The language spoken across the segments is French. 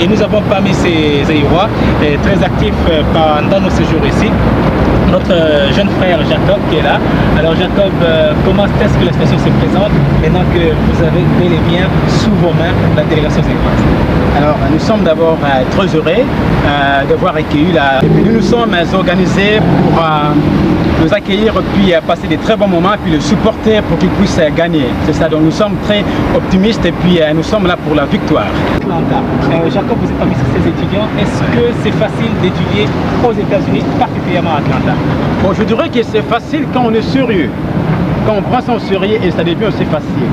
Et nous avons parmi ces Zaïrois très actifs pendant nos séjours ici, notre jeune frère Jacob qui est là. Alors Jacob, comment est-ce que la situation se présente maintenant que vous avez bel et bien sous vos mains la délégation zaïroise? Alors nous sommes d'abord très heureux d'avoir accueilli et puis nous nous sommes organisés pour nous accueillir et puis passer des très bons moments et puis le supporter pour qu'ils puissent gagner. C'est ça, donc nous sommes très optimistes et puis nous sommes là pour la victoire. Jacob, vous êtes parmi ces étudiants. Est-ce que c'est facile d'étudier aux États-Unis, particulièrement à Atlanta? Bon, je dirais que c'est facile quand on est sérieux. Quand on prend ça au sérieux et ça devient aussi facile.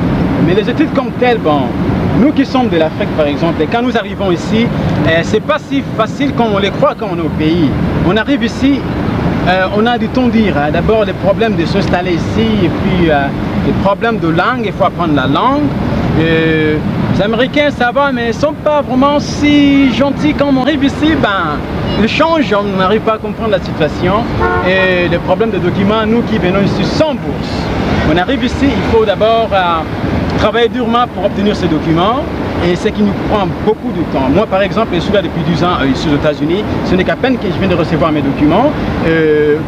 Mais les études comme telles, bon, nous qui sommes de l'Afrique par exemple, et quand nous arrivons ici, c'est pas si facile comme on les croit quand on est au pays. On arrive ici, on a du temps dire. D'abord les problèmes de s'installer ici, et puis les problèmes de langue, il faut apprendre la langue. Les Américains ça va, mais ils ne sont pas vraiment si gentils quand on arrive ici. Ben, ils changent, on n'arrive pas à comprendre la situation. Et les problèmes de documents, nous qui venons ici sans bourse, on arrive ici, il faut d'abord travailler durement pour obtenir ces documents. Et ce qui nous prend beaucoup de temps. Moi par exemple, je suis là depuis 10 ans ici aux États-Unis. Ce n'est qu'à peine que je viens de recevoir mes documents.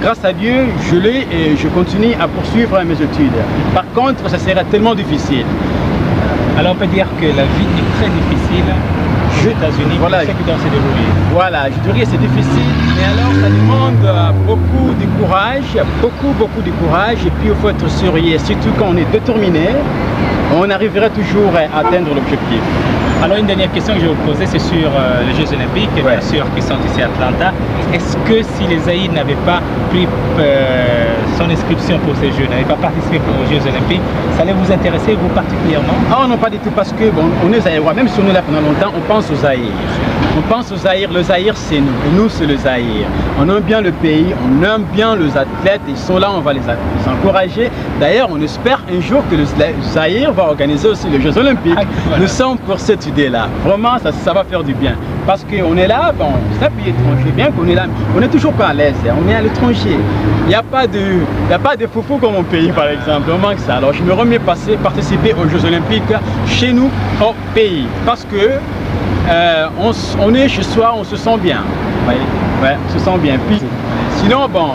Grâce à Dieu, je l'ai et je continue à poursuivre mes études. Par contre, ça serait tellement difficile. Alors on peut dire que la vie est très difficile aux États-Unis, voilà, c'est que dans ces déroulés. Voilà, je dirais que c'est difficile, mais alors ça demande beaucoup de courage, beaucoup de courage, et puis il faut être sérieux, surtout quand on est déterminé, on arrivera toujours à atteindre l'objectif. Alors une dernière question que je vais vous poser, c'est sur les Jeux Olympiques, ouais, bien sûr, qui sont ici à Atlanta. Est-ce que si les Zaïres n'avaient pas pris son inscription pour ces Jeux, n'avaient pas participé aux Jeux Olympiques, ça allait vous intéresser, vous particulièrement? Ah non, pas du tout, parce que bon, on est Zaïrois, même si on est là pendant longtemps, on pense aux Zaïres. On pense aux Zaïres, le Zaïre c'est nous, et nous c'est le Zaïre. On aime bien le pays, on aime bien les athlètes, ils sont là, on va les encourager. D'ailleurs, on espère un jour que le Zaïre va organiser aussi les Jeux Olympiques. Ah, voilà. Nous sommes pour cette idée-là. Vraiment, ça va faire du bien. Parce qu'on est là, bon, c'est un pays étranger, bien qu'on est là, on n'est toujours pas à l'aise, on est à l'étranger. Il n'y a pas de foufou comme mon pays, par exemple, on manque ça. Alors je me remets participer aux Jeux Olympiques chez nous, au pays. Parce que on est chez soi, on se sent bien. Ouais, on se sent bien. Puis, sinon, bon,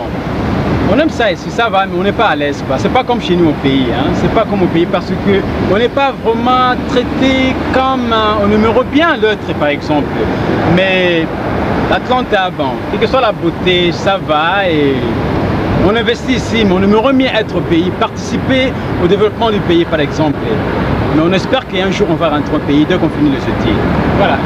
on aime ça ici, ça va, mais on n'est pas à l'aise. C'est pas comme chez nous au pays, hein. C'est pas comme au pays parce que on n'est pas vraiment traité comme on aimerait bien l'autre, par exemple. Mais l'Atlanta, bon, quelle que soit la beauté, ça va et on investit ici, mais on aimerait mieux être au pays, participer au développement du pays, par exemple. Mais on espère qu'un jour on va rentrer au pays dès qu'on finit les études. Voilà,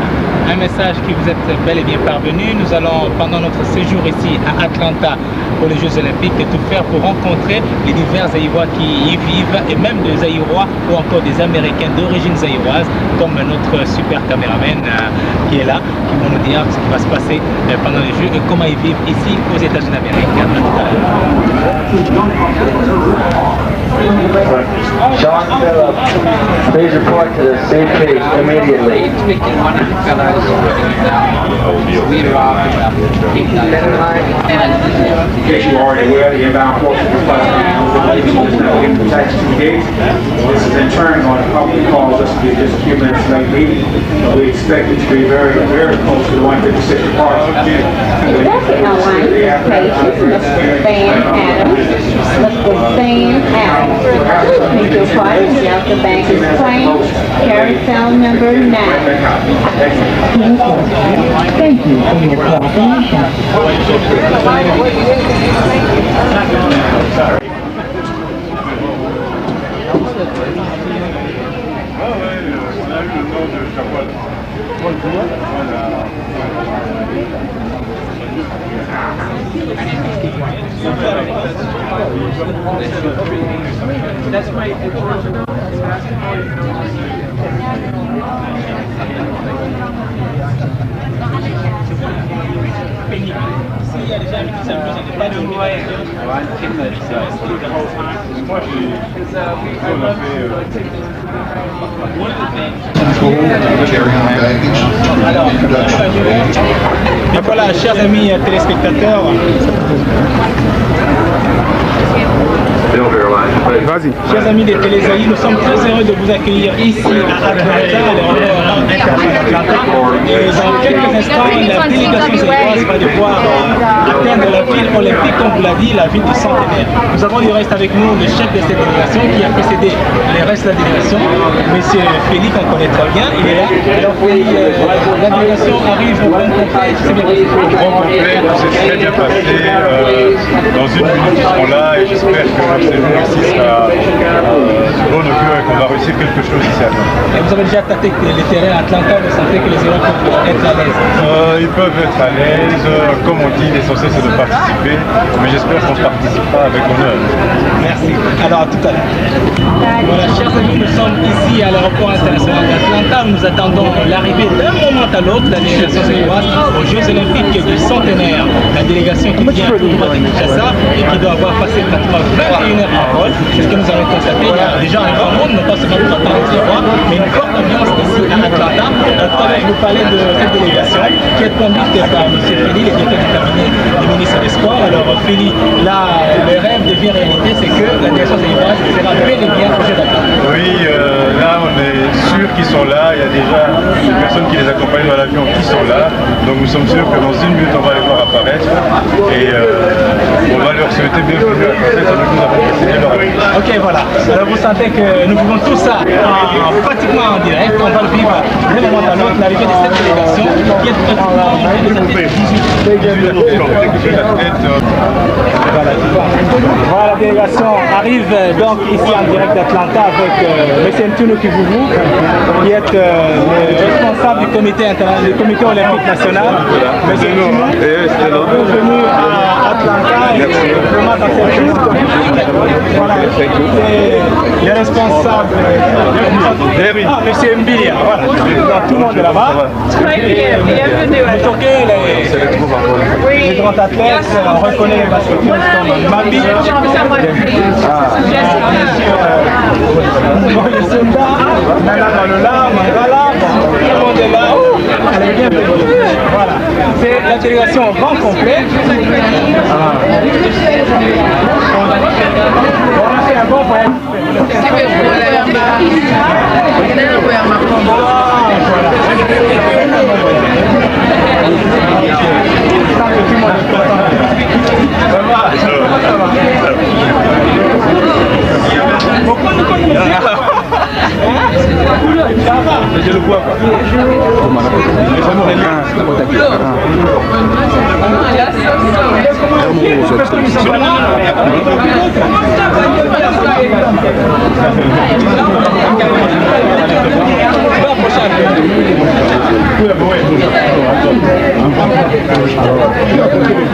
un message qui vous est bel et bien parvenu. Nous allons, pendant notre séjour ici à Atlanta pour les Jeux Olympiques, tout faire pour rencontrer les divers Zaïrois qui y vivent et même des Zaïrois ou encore des Américains d'origine zaïroise, comme notre super caméraman qui est là, qui vont nous dire ce qui va se passer pendant les Jeux et comment ils vivent ici aux États-Unis d'Amérique. À tout à l'heure. Sean Phillips, please report to the safe case immediately. In case you are already aware, the inbound portion of this bus is now getting protected to the gate. This is in turn going to probably cause us to be just a few minutes late meeting. We expect it to be very, very close to the 156 departure. Second on line pages, Mr. Van Adams. Mr. Van Adams. Thank you, pardon. Delta Bank is claimed. Carry cell number 9. Thank you for your cooperation. That's my s'il y a déjà qui s'amusent, il n'y a pas de noyer. Et voilà, chers amis téléspectateurs. Bill Verline. Vas-y. Chers amis des Télésaïs, nous sommes très heureux de vous accueillir ici à Atlanta, et dans quelques instants, la délégation zéroise va devoir atteindre la ville olympique, comme vous l'a dit, la ville du centenaire. Nous avons du reste avec nous le chef de cette délégation qui a précédé les restes de la délégation, monsieur Félix, qu'on connaît très bien, il est là. Alors Félix, la délégation arrive au bon complet, c'est bien passé. Bon complet, tout s'est très bien passé. Dans une minute, ils seront là et j'espère que notre séjour ici sera bon augure et qu'on va réussir quelque chose ici à Atlanta. Et vous avez déjà tâté les terrains à Atlanta, vous sentez que les Zérois peuvent être à l'aise? Ils peuvent être à l'aise. Comme on dit, l'essentiel c'est de participer, mais j'espère qu'on participera avec honneur. Merci. Alors à tout à l'heure. Voilà, chers amis, nous sommes ici à l'aéroport international d'Atlanta. Nous attendons l'arrivée d'un moment à l'autre de la délégation zéroise aux Jeux Olympiques du centenaire. La délégation qui vient tout droit de Kinshasa et qui doit avoir passé pratiquement 21 heures en vol. C'est ce que nous avons constaté. Il y a déjà un grand monde, non pas seulement pour attendre les Zérois, mais une forte ambiance ici à Atlanta. Tout à l'heure, je vous parlais de cette délégation qui est conduite par M. Félix, le directeur du cabinet du ministre des Sports. Alors Félix, là, le rêve devient réalité, c'est que la délégation zéroise sera bel et bien au Jeux d'Atlanta. Oui, là on est sûr qu'ils sont là. Il y a déjà des personnes qui les accompagnent dans l'avion qui sont là. Donc nous sommes sûrs que dans une minute on va les voir apparaître et on va leur souhaiter bienvenue à Atlanta. Nous avons précédé leur arrivée. Ok, voilà. Alors vous sentez que nous vivons tout ça pratiquement en direct. On va le vivre d'un moment à l'autre, l'arrivée de cette délégation qui est pratiquement Voilà, la délégation arrive donc ici en direct d'Atlanta avec M. Ntounou Kivuvu, qui est le responsable du comité olympique national. M. Ntounou, bienvenue à Atlanta. Comment ça s'est passé? Voilà, c'est le responsable. Ah, M. Mbilia, voilà. Donc, tout le monde est là-bas. Bienvenue. Les grands athlètes, on reconnaît les basketteurs comme Mabi, Senda, Nana Malola, Mangala, tout le monde est là. Allez, bienvenue. Voilà, c'est la délégation au grand complet. On a fait un bon voyage. Je le vois quoi.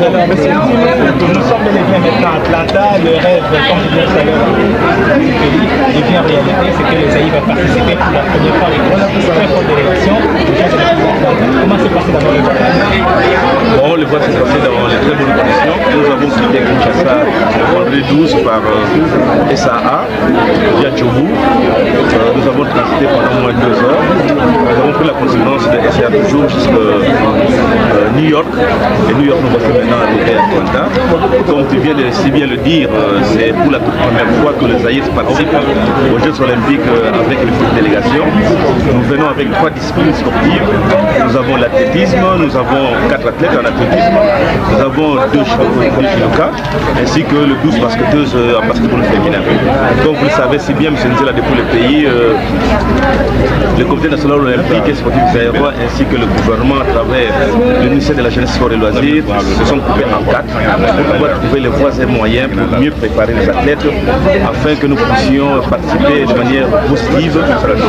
Alors, monsieur nous sommes bel et bien maintenant à Atlanta. Le rêve, comme je disais tout à l'heure, devient réalité. C'est que les Zaïs vont participer pour la première fois avec une très forte délégation. Comment s'est passé d'abord le voyage? Bon, le voyage s'est passé dans les très bonnes conditions. Nous avons quitté Kinshasa le vendredi 12 par SAA via Djobu. Nous avons transité pendant moins de 2 heures. Nous avons pris la conséquence de SAA toujours jusqu'à New York. Et New York, nous voici maintenant arrivés à Atlanta. Comme tu viens de si bien le dire, c'est pour la toute première fois que les Zaïrs participent aux Jeux Olympiques avec une petite délégation. Nous venons avec 3 disciplines sportives. Nous avons l'athlétisme, nous avons 4 athlètes en athlétisme, nous avons 2 judokas, ainsi que le 12 basketteuses en basketball féminin. Comme vous le savez si bien, M. Nzela, depuis le pays, le Comité national olympique et sportif zaïrois ainsi que le gouvernement à travers le ministère de la Jeunesse, Sport et Loisirs se sont coupés en 4 pour pouvoir trouver les voies et moyens pour mieux préparer les athlètes afin que nous puissions participer de manière positive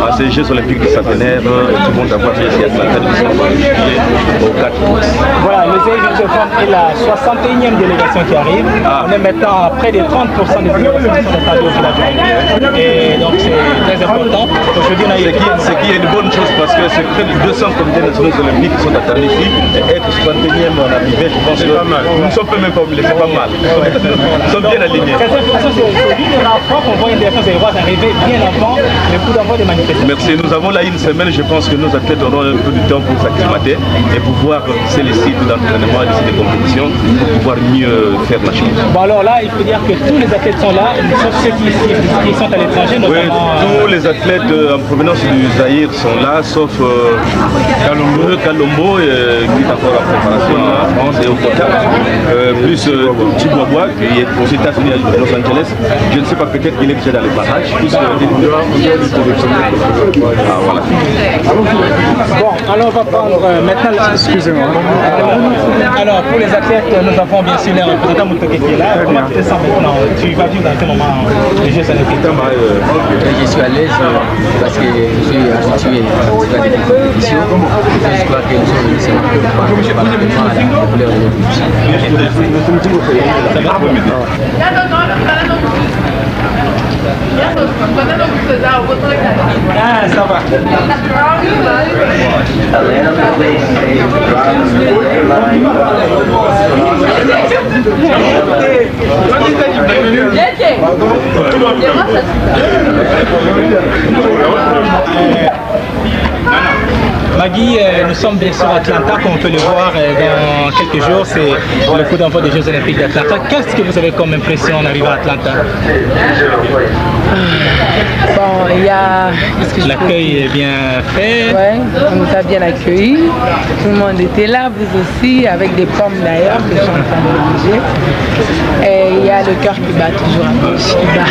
à ces Jeux olympiques du centenaire qui vont avoir lieu ici à Atlanta du 19 juillet au 4 août. Voilà, le Zaïre est la 61e délégation qui arrive. On est maintenant à près de 30% des délégations qui sont installées au village. Et donc c'est très important. Aujourd'hui, on a ce qui est une bonne chose parce que c'est près de 200 comités nationaux olympiques qui sont attendus ici et être 61e en arrivée, je pense que nous ne sommes même pas oubliés, c'est pas mal. Nous sommes bien alignés. C'est l'une des rares fois qu'on voit une délégation zaïroise arriver bien avant le coup d'envoi des manifestations. Merci, nous avons là une semaine, je pense que nos athlètes auront un peu de temps pour s'acclimater et pouvoir visiter les sites dans d'entraînement et de ces compétitions pour pouvoir mieux faire la chose. Bon alors là, il faut dire que tous les athlètes sont là, sauf ceux qui sont à l'étranger, Oui, notamment... tous les athlètes en provenance du Zaïre sont là, sauf Kalombo qui est encore en préparation en France et au Qatar, plus Chihuahua qui est aux États-Unis à Los Angeles. Je ne sais pas, peut-être qu'il est déjà dans les barrages. Voilà. Bon, alors on va prendre maintenant... Excusez-moi. Alors pour les athlètes, nous avons bien sûr leur représentant Moutouké qui est là. Comment tu te sens maintenant? Tu vas vivre dans quel moment les Jeux olympiques? Je suis à l'aise parce que je suis habitué à des compétitions. Je crois que nous sommes venus seulement pour partager par la couleur de Ah, ça va. Maggie, nous sommes bien sûr à Atlanta, comme on peut le voir dans quelques jours, c'est le coup d'envoi des Jeux Olympiques d'Atlanta. Qu'est-ce que vous avez comme impression en arrivant à Atlanta? Bon, il y a... L'accueil est bien fait. Oui, on nous a bien accueillis. Tout le monde était là, vous aussi, avec des pommes d'ailleurs que je suis en train de manger. Et il y a le cœur qui bat toujours à gauche, qui bat.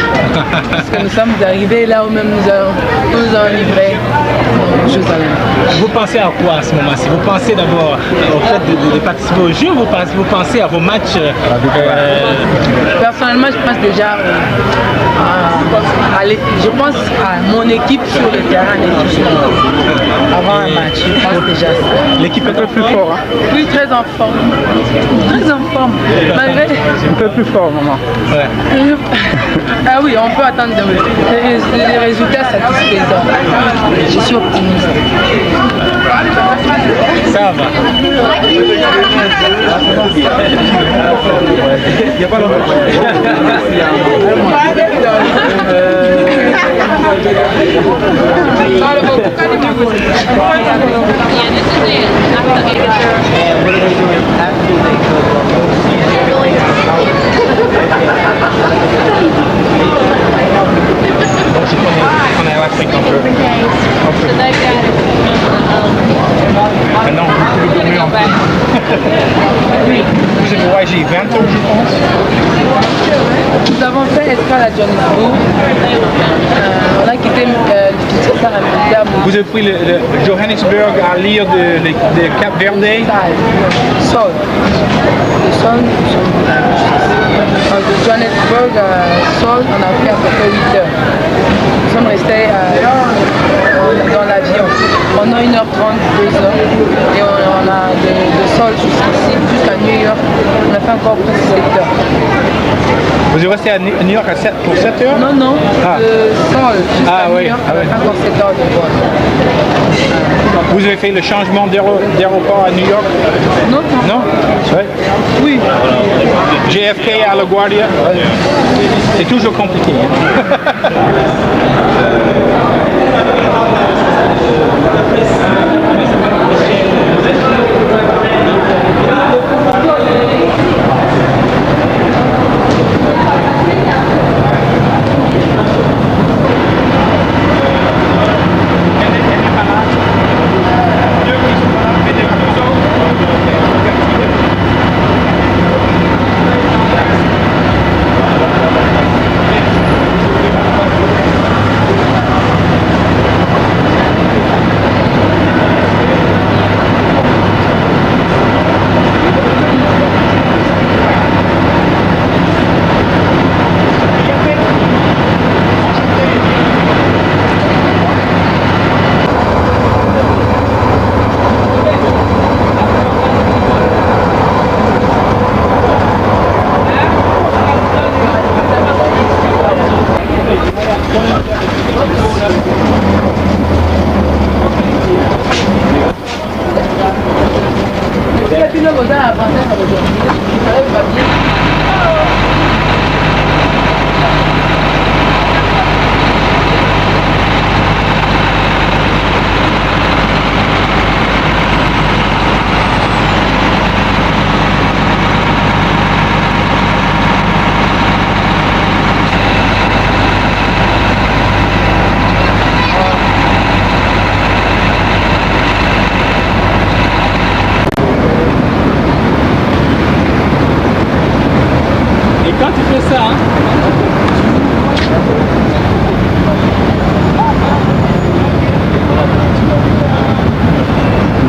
Parce que nous sommes arrivés là où même nous avons livré aux Jeux Olympiques. Vous pensez à quoi à ce moment-ci? Vous pensez d'abord au fait de participer aux Jeux, vous pensez à vos matchs? Personnellement, je pense déjà je pense à mon équipe sur le terrain avant un match. Je pense déjà ça. L'équipe est un peu plus forte. Hein? Oui, très en forme. Très en forme. Malgré... C'est un peu plus fort, maman. Ouais. Ah oui, on peut attendre des résultats satisfaisants. Je suis optimiste. Ça va. Il n'y a pas longtemps. On est à l'Afrique un peu. Maintenant, vous pouvez dormir en paix. Vous avez voyagé 20 heures, je pense. Nous avons fait escale à Johannesburg. On a quitté Kinshasa à Vous avez pris le Johannesburg à l'île de Cap-Verde. Sol. Le Sol. De Johannesburg à Sol, on a fait à peu près 8 heures. Nous sommes restés dans l'avion pendant 1h30, 2 heures. Et on a de Sol jusqu'à New York. On a fait encore presque 7 heures. Vous êtes resté à New York pour 7 heures? Non, non. De Sol jusqu'à New York, on a fait encore 7 heures de vol. Vous avez fait le changement d'aéroport à New York? Non, non. Non? Ouais. Oui. JFK à LaGuardia? C'est toujours compliqué.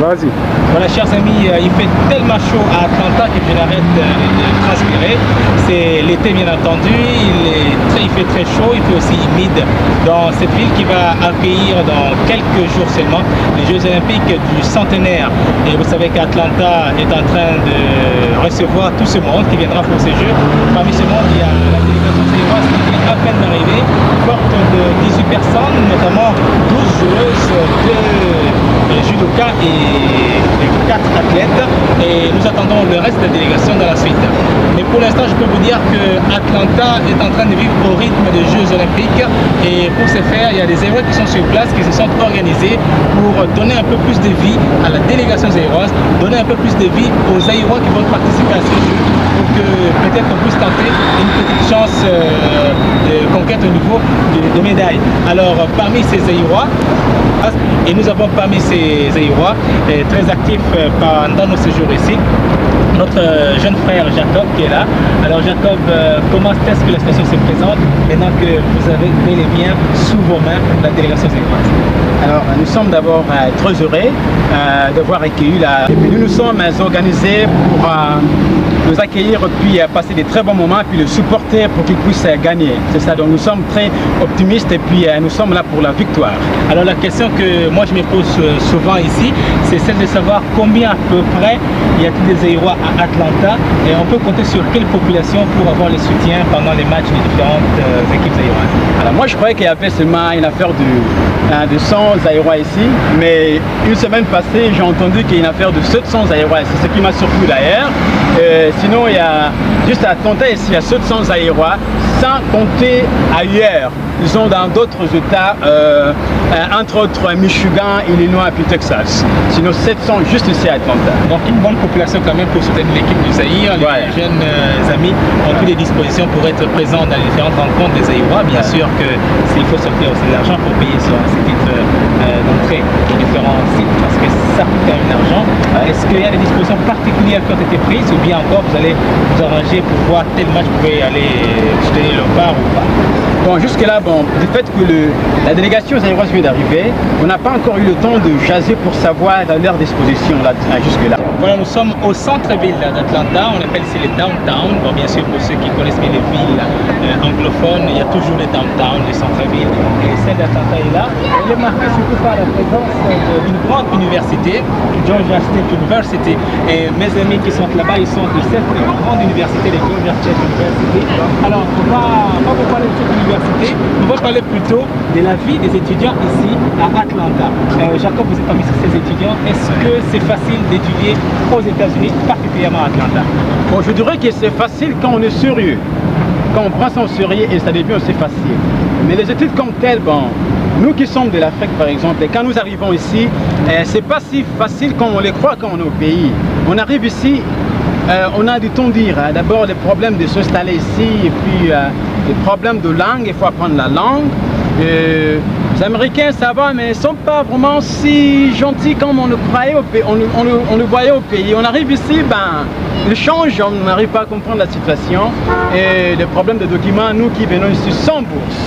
Vas-y. Voilà, chers amis, il fait tellement chaud à Atlanta que je n'arrête de transpirer. C'est l'été, bien entendu. Il fait très chaud, il fait aussi humide dans cette ville qui va accueillir dans quelques jours seulement les Jeux Olympiques du centenaire. Et vous savez qu'Atlanta est en train de recevoir tout ce monde qui viendra pour ces Jeux. Parmi ce monde, il y a la délégation zaïroise qui vient à peine d'arriver, forte de 18 personnes, notamment 12 joueuses de judoka et 4 athlètes, et nous attendons le reste de la délégation dans la suite. Mais pour l'instant, je peux vous dire que Atlanta est en train de vivre au rythme des Jeux Olympiques, et pour ce faire, il y a des Zaïrois qui sont sur place, qui se sont organisés pour donner un peu plus de vie à la délégation zaïroise, donner un peu plus de vie aux Zaïrois qui vont participer à ces Jeux, pour que peut-être on puisse tenter une petite chance de conquête au niveau des médailles. Alors, parmi ces Zaïrois, et nous avons parmi ces Zaïrois très actifs pendant nos séjours ici, notre jeune frère Jacob qui est là. Alors Jacob, comment est-ce que la situation se présente maintenant que vous avez bel et bien sous vos mains la délégation zaïroise? Alors nous sommes d'abord très heureux d'avoir accueilli la... Et puis nous nous sommes organisés pour nous accueillir puis passer des très bons moments et puis le supporter pour qu'ils puissent gagner. C'est ça, donc nous sommes très optimistes et puis nous sommes là pour la victoire. Alors la question que moi je me pose souvent ici, c'est celle de savoir combien à peu près y a-t-il des Zaïrois à Atlanta et on peut compter sur quelle population pour avoir les soutiens pendant les matchs des différentes équipes zaïroises. Alors moi je croyais qu'il y avait seulement une affaire de 100 Zaïrois ici, mais une semaine passée j'ai entendu qu'il y a une affaire de 700 Zaïrois, c'est ce qui m'a surpris d'ailleurs. Sinon il y a juste à Atlanta ici, il y a 700 Zaïrois, sans compter ailleurs. Ils sont dans d'autres États, entre autres Michigan, Illinois et puis Texas. Sinon 700 juste ici à Atlanta. Donc une bonne population quand même pour soutenir l'équipe du Zaïre. Les jeunes amis ont toutes les dispositions pour être présents dans les différentes rencontres des Zaïrois. Bien sûr que s'il faut sortir aussi de l'argent pour payer sur ces titres d'entrée aux différents sites parce que ça coûte quand même de l'argent. Est-ce qu'il y a des dispositions particulières qui ont été prises ou bien encore vous allez vous arranger pour voir tel match vous pouvez aller soutenir leur part ou pas? Bon, jusque-là, du fait que la délégation zaïroise vient d'arriver, on n'a pas encore eu le temps de jaser pour savoir leur disposition jusque-là. Voilà, nous sommes au centre-ville d'Atlanta, on appelle ici les downtown. Bon, bien sûr, pour ceux qui connaissent bien les villes anglophones, il y a toujours les downtown, les centres-villes. Et celle d'Atlanta est là. Elle est marquée surtout par la présence d'une grande université, Georgia State University. Et mes amis qui sont là-bas, ils sont de cette grande université, les Georgia State University. Alors, on va pas vous parler de cette université. On va parler plutôt de la vie des étudiants ici à Atlanta. Jacob, vous êtes parmi ces étudiants. Est-ce que c'est facile d'étudier aux États-Unis, particulièrement à Atlanta? Bon, je dirais que c'est facile quand on est sérieux. Quand on prend ça au sérieux et ça devient aussi facile. Mais les études comme telles, nous qui sommes de l'Afrique par exemple, et quand nous arrivons ici, c'est pas si facile comme on les croit quand on est au pays. On arrive ici, on a du temps dire, d'abord les problèmes de s'installer ici, et puis les problèmes de langue, il faut apprendre la langue. Les Américains ça va, mais ils ne sont pas vraiment si gentils comme on le croyait on le voyait au pays. On arrive ici, le change, on n'arrive pas à comprendre la situation. Et le problème de documents, nous qui venons ici sans bourse,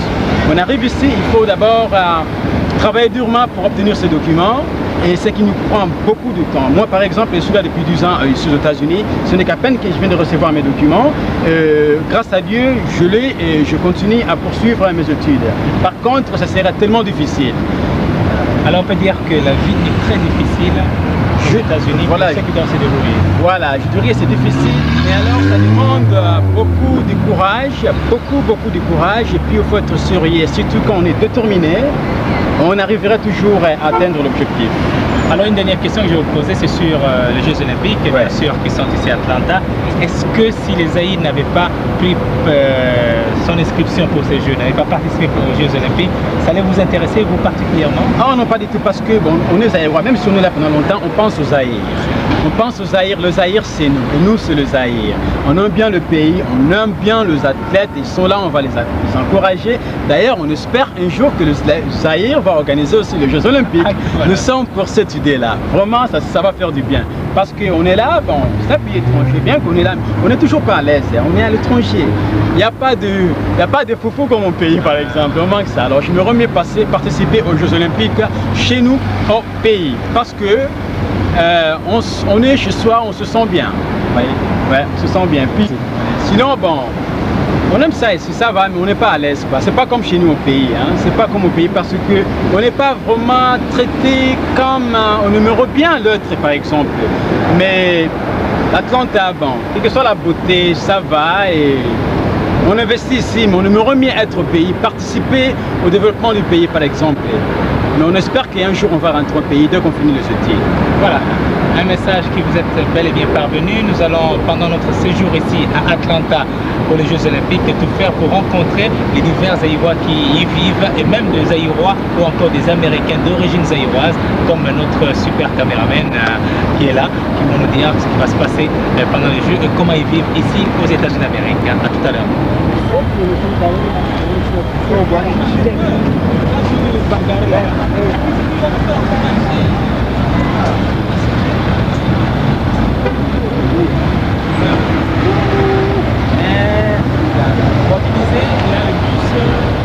on arrive ici, il faut d'abord travailler durement pour obtenir ces documents. Et ce qui nous prend beaucoup de temps. Moi par exemple, je suis là depuis 12 ans ici aux États-Unis. Ce n'est qu'à peine que je viens de recevoir mes documents. Grâce à Dieu, je l'ai et je continue à poursuivre mes études. Par contre, ça serait tellement difficile. Alors on peut dire que la vie est très difficile aux États-Unis pour ceux qui doivent se dérouler. Voilà, je dirais que c'est difficile, mais alors ça demande beaucoup de courage, beaucoup de courage, et puis il faut être sérieux, surtout quand on est déterminé, on arrivera toujours à atteindre l'objectif. Alors une dernière question que je vais vous poser, c'est sur les Jeux Olympiques, bien sûr, qui sont ici à Atlanta. Est-ce que si les Zaïres n'avaient pas pris son inscription pour ces Jeux, n'avaient pas participé aux Jeux Olympiques, ça allait vous intéresser, vous particulièrement? Ah non, pas du tout, parce que on est Zaïrois, même si on est là pendant longtemps, on pense aux Zaïres. On pense aux Zaïres, le Zaïre c'est nous, et nous c'est le Zaïre. On aime bien le pays, on aime bien les athlètes, ils sont là, on va les encourager. D'ailleurs, on espère un jour que le Zaïre va organiser aussi les Jeux Olympiques. Voilà. Nous sommes pour cette idée-là. Vraiment, ça va faire du bien. Parce qu'on est là, c'est un pays étranger, bien qu'on est là, on n'est toujours pas à l'aise, on est à l'étranger. Il n'y a pas de foufou comme mon pays, par exemple, on manque ça. Alors je me remets participer aux Jeux Olympiques chez nous, au pays. Parce que on est chez soi, on se sent bien. Ouais, on se sent bien. Puis, sinon, bon, on aime ça ici, ça va, mais on n'est pas à l'aise. C'est pas comme chez nous au pays. Hein. C'est pas comme au pays parce que on n'est pas vraiment traité comme on aimerait bien l'autre, par exemple. Mais l'Atlanta, bon, quelle que soit la beauté, ça va et on investit ici, mais on aimerait bien être au pays, participer au développement du pays, par exemple. Mais on espère qu'un jour on va rentrer au pays dès qu'on finit le CETI. Voilà, un message qui vous êtes bel et bien parvenu. Nous allons, pendant notre séjour ici à Atlanta pour les Jeux Olympiques, tout faire pour rencontrer les divers Zaïrois qui y vivent et même des Zaïrois ou encore des Américains d'origine zaïroise, comme notre super caméraman qui est là, qui vont nous dire ce qui va se passer pendant les Jeux et comment ils vivent ici aux États-Unis d'Amérique. À tout à l'heure.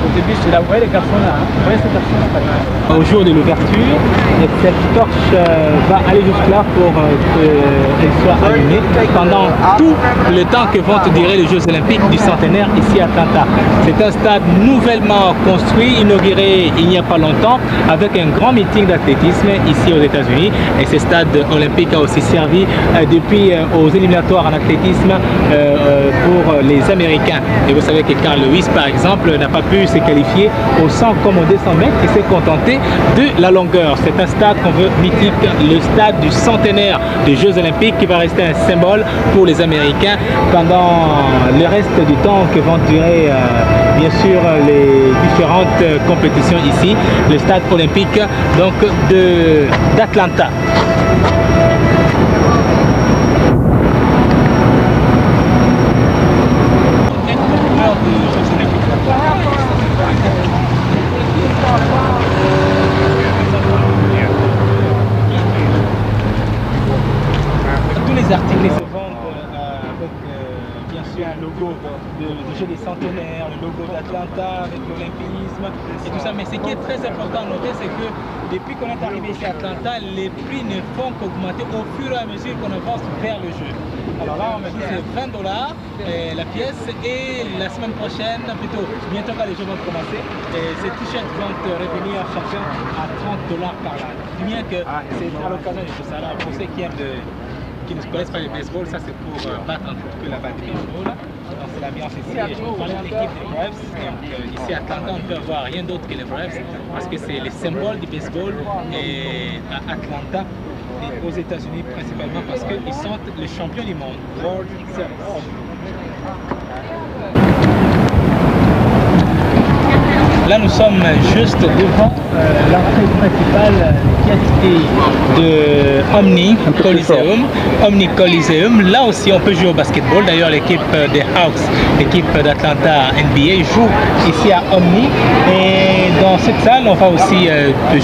Au début, c'est là, vous voyez les garçons là, hein. Vous voyez ces garçons là, au jour de l'ouverture, et cette torche va aller jusque là pour qu'elle soit allumée pendant tout le temps que vont durer les Jeux Olympiques du centenaire ici à Atlanta. C'est un stade nouvellement construit, inauguré il n'y a pas longtemps, avec un grand meeting d'athlétisme ici aux États-Unis. Et ce stade olympique a aussi servi depuis aux éliminatoires en athlétisme pour les Américains. Et vous savez que Carl Lewis, par exemple, n'a pas pu se qualifier au 100 comme au 200 mètres, il s'est contenté de la longueur. C'est un stade qu'on veut mythique, le stade du centenaire des Jeux Olympiques qui va rester un symbole pour les Américains pendant le reste du temps que vont durer bien sûr les différentes compétitions ici, le stade olympique donc d'Atlanta. Tous les articles se vendent avec bien sûr un logo du jeu des centenaires, le logo d'Atlanta avec l'olympisme et tout ça. Mais ce qui est très important à noter, c'est que depuis qu'on est arrivé ici à Atlanta, les prix ne font qu'augmenter au fur et à mesure qu'on avance vers le jeu. Alors là, on me dit c'est $20 la pièce et la semaine prochaine, plutôt bientôt quand les jeux vont commencer, ces t-shirts vont revenir chacun à $30 par là. Bien que c'est à l'occasion de tout ça. Alors pour ceux qui ne connaissent pas le baseball, ça c'est pour battre un peu la balle de baseball. Donc c'est l'ambiance ici. Et je vous parlais de l'équipe des Braves. Donc ici à Atlanta, on ne peut avoir rien d'autre que les Braves parce que c'est le symbole du baseball et à Atlanta. Et aux États-Unis principalement parce qu'ils sont les champions du monde. World Series. Là, nous sommes juste devant l'entrée principale de Omni Coliseum. Omni Coliseum. Là aussi, on peut jouer au basketball. D'ailleurs, l'équipe des Hawks, l'équipe d'Atlanta NBA, joue ici à Omni. Et dans cette salle, on va aussi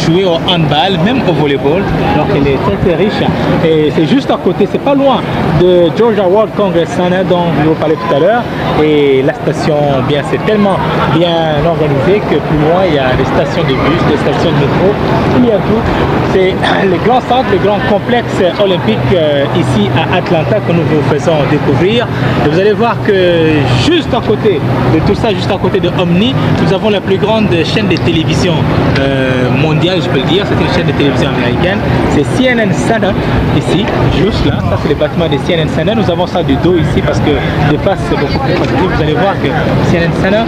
jouer au handball, même au volleyball. Donc, elle est très très riche. Et c'est juste à côté, c'est pas loin de Georgia World Congress Center dont je vous parlais tout à l'heure. Et la station, bien, c'est tellement bien organisé que plus loin, il y a des stations de bus, des stations de métro, il y a tout. C'est le grand centre, le grand complexe olympique ici à Atlanta que nous vous faisons découvrir. Et vous allez voir que juste à côté de tout ça, juste à côté de Omni, nous avons la plus grande chaîne de télévision mondiale, je peux le dire. C'est une chaîne de télévision américaine. C'est CNN Center ici, juste là. Ça, c'est le bâtiment de CNN Center. Nous avons ça du dos ici parce que de face, c'est beaucoup plus facile. Vous allez voir que CNN Center,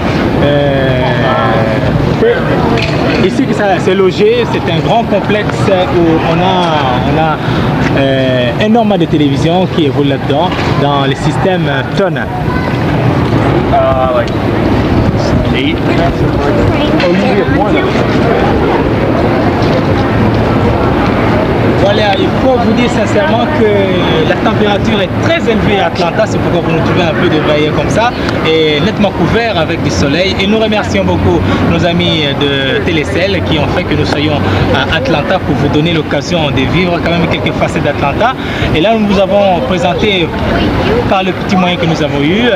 ici que ça c'est logé, c'est un grand complexe où on a énormément de télévisions qui évoluent là-dedans dans le système Turner. Voilà, il faut vous dire sincèrement que la température est très élevée à Atlanta, c'est pourquoi vous nous trouvez un peu débraillés comme ça et nettement couvert avec du soleil. Et nous remercions beaucoup nos amis de Télécell qui ont fait que nous soyons à Atlanta pour vous donner l'occasion de vivre quand même quelques facettes d'Atlanta. Et là, nous vous avons présenté par le petit moyen que nous avons eu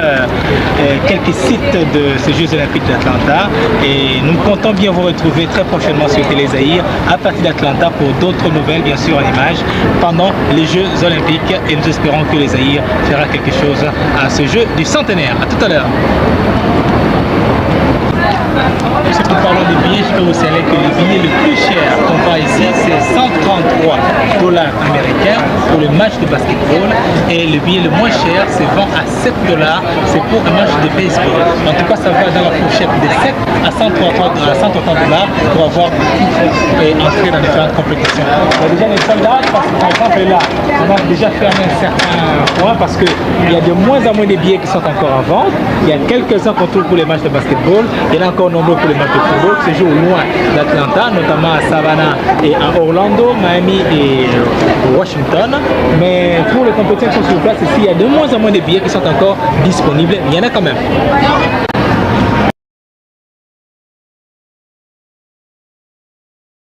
quelques sites de ces Jeux Olympiques d'Atlanta et nous comptons bien vous retrouver très prochainement sur Télé Zaïre à partir d'Atlanta pour d'autres nouvelles, bien sûr, en images pendant les Jeux Olympiques et nous espérons que les Zaïre fera quelque chose à ce jeu du centenaire. A tout à l'heure. Si nous parlons des billets, je peux vous signaler que le billet le plus cher qu'on voit ici, c'est 133 $ américains pour le match de basketball. Et le billet le moins cher se vend à 7 $, c'est pour un match de baseball. En tout cas, ça va dans la fourchette de 7 à 130 $ pour avoir et entrer dans différentes compétitions. Il y a déjà des soldats, parce que par exemple là, on a déjà fermé un certain point parce qu'il y a de moins en moins de billets qui sont encore en vente. Il y a quelques-uns qu'on trouve pour les matchs de basketball. Il y en a encore nombreux pour les matchs de football qui se jouent loin d'Atlanta, notamment à Savannah et à Orlando, Miami et Washington. Mais pour les compétitions qui sont sur place ici, il y a de moins en moins de billets qui sont encore disponibles. Il y en a quand même.